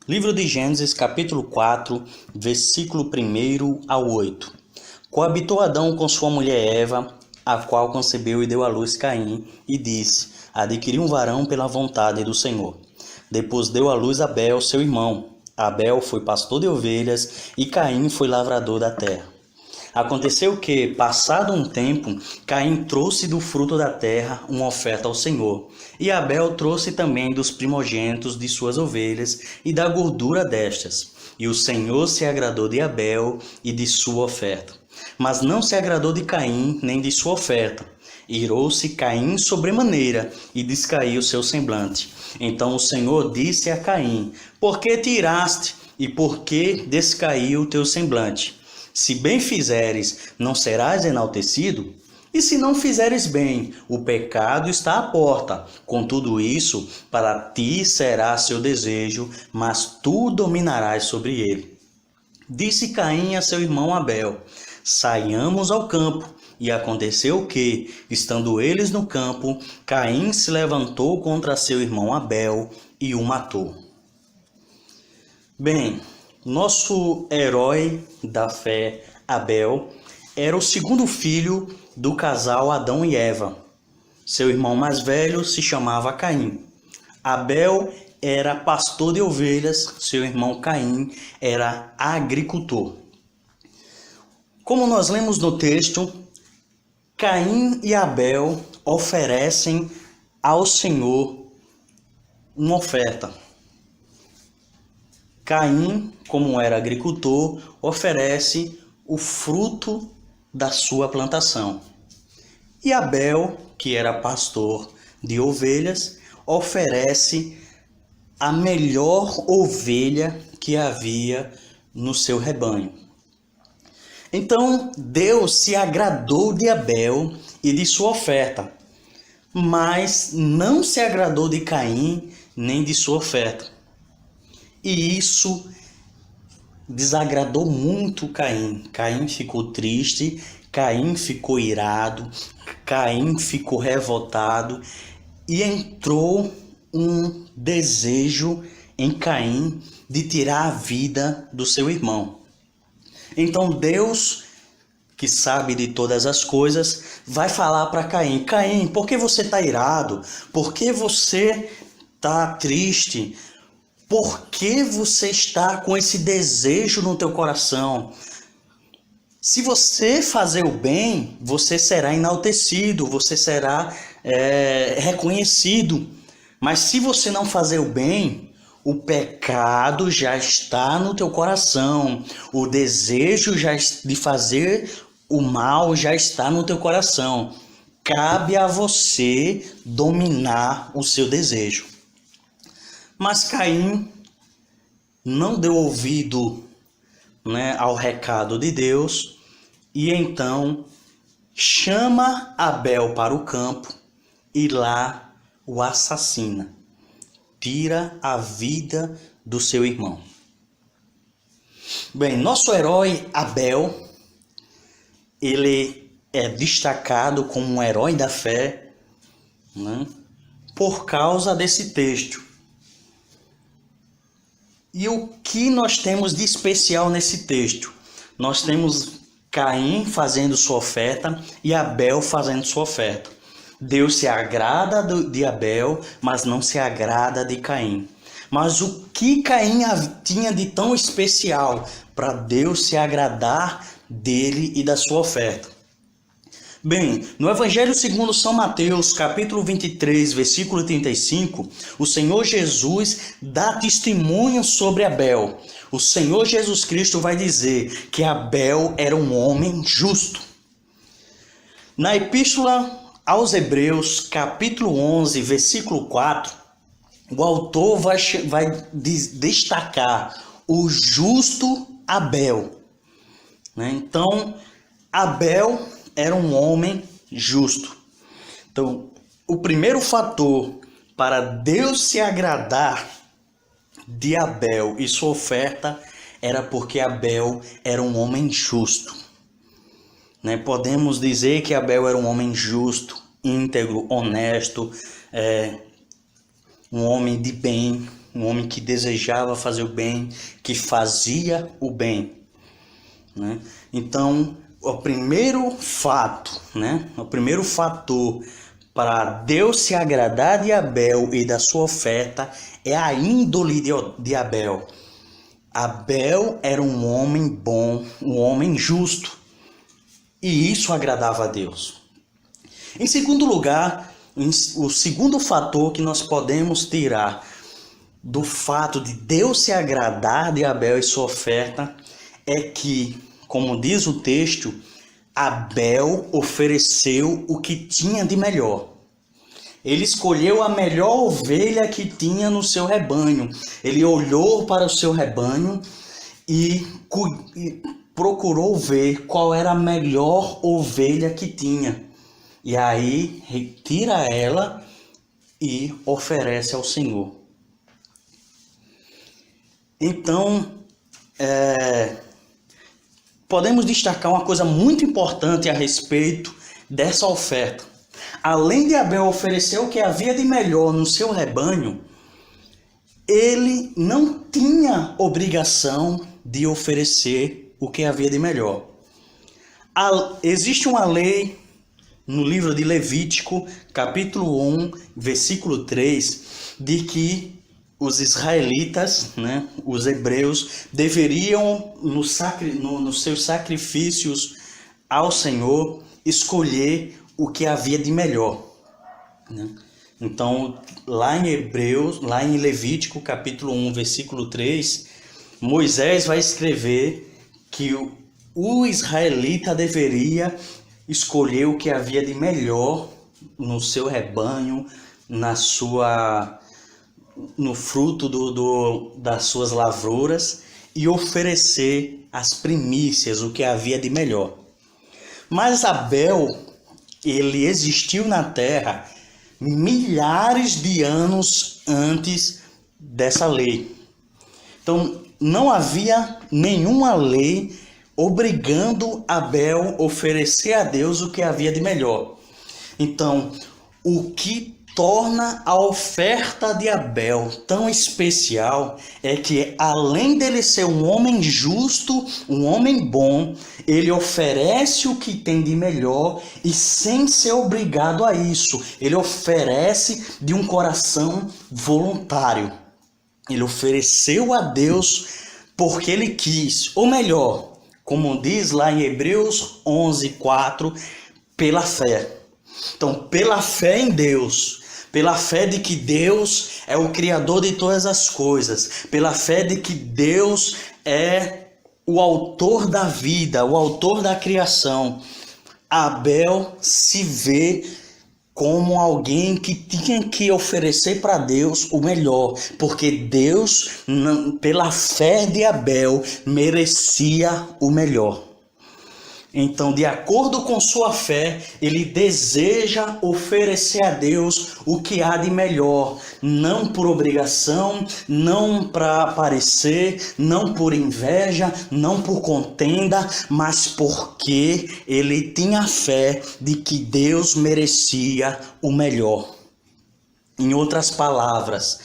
Livro de Gênesis, capítulo 4, versículo 1 ao 8. Coabitou Adão com sua mulher Eva, a qual concebeu e deu à luz Caim, e disse: Adquiri um varão pela vontade do Senhor. Depois deu à luz Abel, seu irmão. Abel foi pastor de ovelhas e Caim foi lavrador da terra. Aconteceu que, passado um tempo, Caim trouxe do fruto da terra uma oferta ao Senhor, e Abel trouxe também dos primogênitos de suas ovelhas e da gordura destas. E o Senhor se agradou de Abel e de sua oferta, mas não se agradou de Caim nem de sua oferta. Irou-se Caim sobremaneira e descaiu seu semblante. Então o Senhor disse a Caim: Por que te iraste e por que descaiu o teu semblante? Se bem fizeres, não serás enaltecido? E se não fizeres bem, o pecado está à porta. Com tudo isso, para ti será seu desejo, mas tu dominarás sobre ele. Disse Caim a seu irmão Abel: Saiamos ao campo. E aconteceu que, estando eles no campo, Caim se levantou contra seu irmão Abel e o matou. Bem, nosso herói da fé, Abel, era o segundo filho do casal Adão e Eva. Seu irmão mais velho se chamava Caim. Abel era pastor de ovelhas, seu irmão Caim era agricultor. Como nós lemos no texto, Caim e Abel oferecem ao Senhor uma oferta. Caim, como era agricultor, oferece o fruto da sua plantação. E Abel, que era pastor de ovelhas, oferece a melhor ovelha que havia no seu rebanho. Então, Deus se agradou de Abel e de sua oferta, mas não se agradou de Caim nem de sua oferta. E isso desagradou muito Caim. Caim ficou triste, Caim ficou irado, Caim ficou revoltado e entrou um desejo em Caim de tirar a vida do seu irmão. Então Deus, que sabe de todas as coisas, vai falar para Caim: Caim, por que você está irado? Por que você está triste? Por que você está com esse desejo no teu coração? Se você fazer o bem, você será enaltecido, você será reconhecido. Mas se você não fazer o bem, o pecado já está no teu coração. O desejo de fazer o mal já está no teu coração. Cabe a você dominar o seu desejo. Mas Caim não deu ouvido, ao recado de Deus e então chama Abel para o campo e lá o assassina. Tira a vida do seu irmão. Bem, nosso herói Abel, ele é destacado como um herói da fé, por causa desse texto. E o que nós temos de especial nesse texto? Nós temos Caim fazendo sua oferta e Abel fazendo sua oferta. Deus se agrada de Abel, mas não se agrada de Caim. Mas o que Caim tinha de tão especial para Deus se agradar dele e da sua oferta? Bem, no Evangelho segundo São Mateus, capítulo 23, versículo 35, o Senhor Jesus dá testemunho sobre Abel. O Senhor Jesus Cristo vai dizer que Abel era um homem justo. Na Epístola aos Hebreus, capítulo 11, versículo 4, o autor vai destacar o justo Abel. Então, Abel era um homem justo. Então, o primeiro fator para Deus se agradar de Abel e sua oferta era porque Abel era um homem justo. Podemos dizer que Abel era um homem justo, íntegro, honesto, um homem de bem, um homem que desejava fazer o bem, que fazia o bem, né? Então, o primeiro fato, né? O primeiro fator para Deus se agradar de Abel e da sua oferta é a índole de Abel. Abel era um homem bom, um homem justo, e isso agradava a Deus. Em segundo lugar, o segundo fator que nós podemos tirar do fato de Deus se agradar de Abel e sua oferta é que, como diz o texto, Abel ofereceu o que tinha de melhor. Ele escolheu a melhor ovelha que tinha no seu rebanho. Ele olhou para o seu rebanho e procurou ver qual era a melhor ovelha que tinha. E aí retira ela e oferece ao Senhor. Então, podemos destacar uma coisa muito importante a respeito dessa oferta. Além de Abel oferecer o que havia de melhor no seu rebanho, ele não tinha obrigação de oferecer o que havia de melhor. Existe uma lei no livro de Levítico, capítulo 1, versículo 3, de que os israelitas, né, os hebreus, deveriam, nos seus sacrifícios ao Senhor, escolher o que havia de melhor, né? Então, lá em Levítico, capítulo 1, versículo 3, Moisés vai escrever que o israelita deveria escolher o que havia de melhor no seu rebanho, no fruto das suas lavouras, e oferecer as primícias, o que havia de melhor. Mas Abel, ele existiu na terra milhares de anos antes dessa lei. Então, não havia nenhuma lei obrigando Abel a oferecer a Deus o que havia de melhor. Então, o que torna a oferta de Abel tão especial é que, além dele ser um homem justo, um homem bom, ele oferece o que tem de melhor e sem ser obrigado a isso. Ele oferece de um coração voluntário. Ele ofereceu a Deus porque ele quis, ou melhor, como diz lá em Hebreus 11:4, pela fé. Então, pela fé em Deus, pela fé de que Deus é o Criador de todas as coisas, pela fé de que Deus é o autor da vida, o autor da criação, Abel se vê como alguém que tinha que oferecer para Deus o melhor, porque Deus, pela fé de Abel, merecia o melhor. Então, de acordo com sua fé, ele deseja oferecer a Deus o que há de melhor, não por obrigação, não para aparecer, não por inveja, não por contenda, mas porque ele tinha fé de que Deus merecia o melhor. Em outras palavras,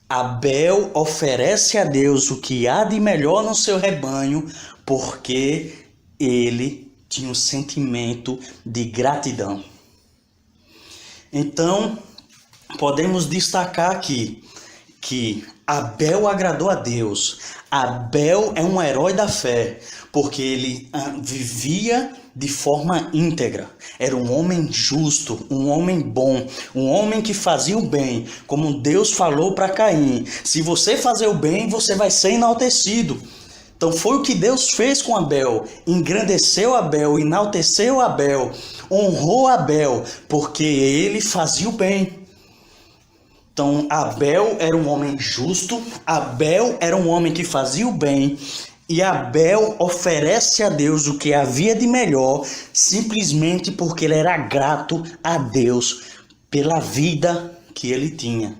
Abel oferece a Deus o que há de melhor no seu rebanho, porque ele tinha um sentimento de gratidão. Então, podemos destacar aqui que Abel agradou a Deus. Abel é um herói da fé, porque ele vivia de forma íntegra. Era um homem justo, um homem bom, um homem que fazia o bem, como Deus falou para Caim: se você fazer o bem, você vai ser enaltecido. Então foi o que Deus fez com Abel, engrandeceu Abel, enalteceu Abel, honrou Abel, porque ele fazia o bem. Então Abel era um homem justo, Abel era um homem que fazia o bem, e Abel oferece a Deus o que havia de melhor, simplesmente porque ele era grato a Deus pela vida que ele tinha.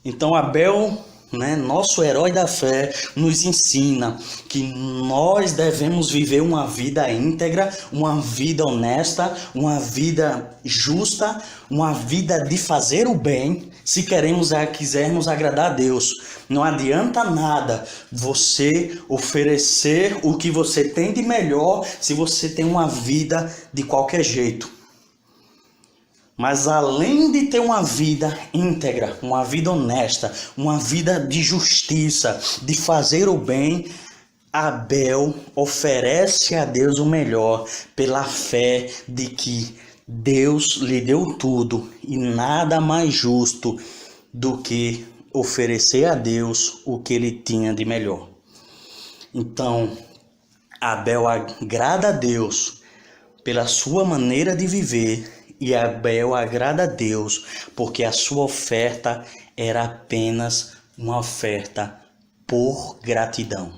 Então Abel, né, nosso herói da fé, nos ensina que nós devemos viver uma vida íntegra, uma vida honesta, uma vida justa, uma vida de fazer o bem, se quisermos agradar a Deus. Não adianta nada você oferecer o que você tem de melhor se você tem uma vida de qualquer jeito. Mas além de ter uma vida íntegra, uma vida honesta, uma vida de justiça, de fazer o bem, Abel oferece a Deus o melhor pela fé de que Deus lhe deu tudo e nada mais justo do que oferecer a Deus o que ele tinha de melhor. Então, Abel agrada a Deus pela sua maneira de viver. E Abel agrada a Deus porque a sua oferta era apenas uma oferta por gratidão.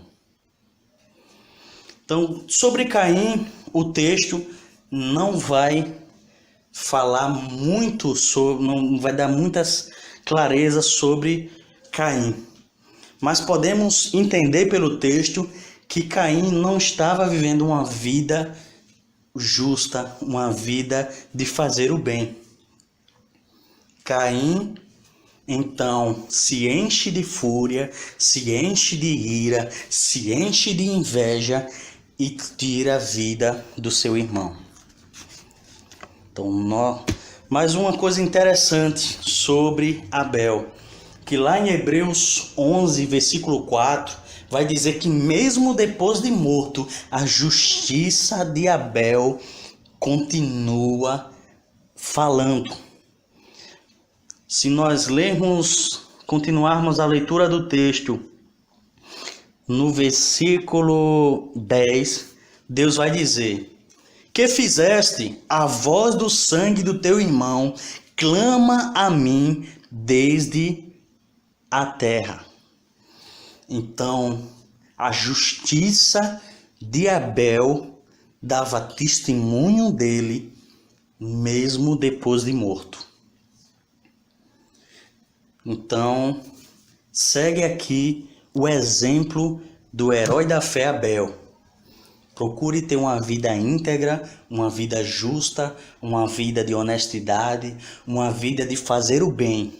Então, sobre Caim, o texto não vai falar muito sobre, não vai dar muitas clarezas sobre Caim. Mas podemos entender pelo texto que Caim não estava vivendo uma vida justa, uma vida de fazer o bem. Caim, então, se enche de fúria, se enche de ira, se enche de inveja e tira a vida do seu irmão. Então, mais uma coisa interessante sobre Abel, que lá em Hebreus 11, versículo 4, vai dizer que mesmo depois de morto, a justiça de Abel continua falando. Se nós continuarmos a leitura do texto, no versículo 10, Deus vai dizer: que fizeste? A voz do sangue do teu irmão clama a mim desde a terra. Então, a justiça de Abel dava testemunho dele, mesmo depois de morto. Então, segue aqui o exemplo do herói da fé Abel. Procure ter uma vida íntegra, uma vida justa, uma vida de honestidade, uma vida de fazer o bem.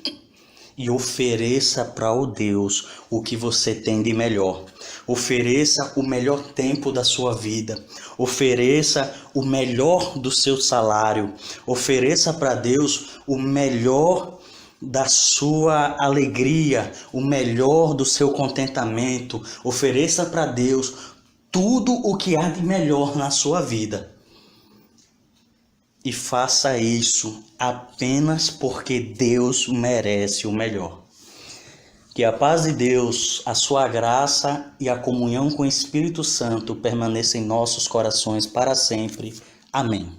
E ofereça para o Deus o que você tem de melhor. Ofereça o melhor tempo da sua vida. Ofereça o melhor do seu salário. Ofereça para Deus o melhor da sua alegria, o melhor do seu contentamento. Ofereça para Deus tudo o que há de melhor na sua vida. E faça isso apenas porque Deus merece o melhor. Que a paz de Deus, a sua graça e a comunhão com o Espírito Santo permaneçam em nossos corações para sempre. Amém.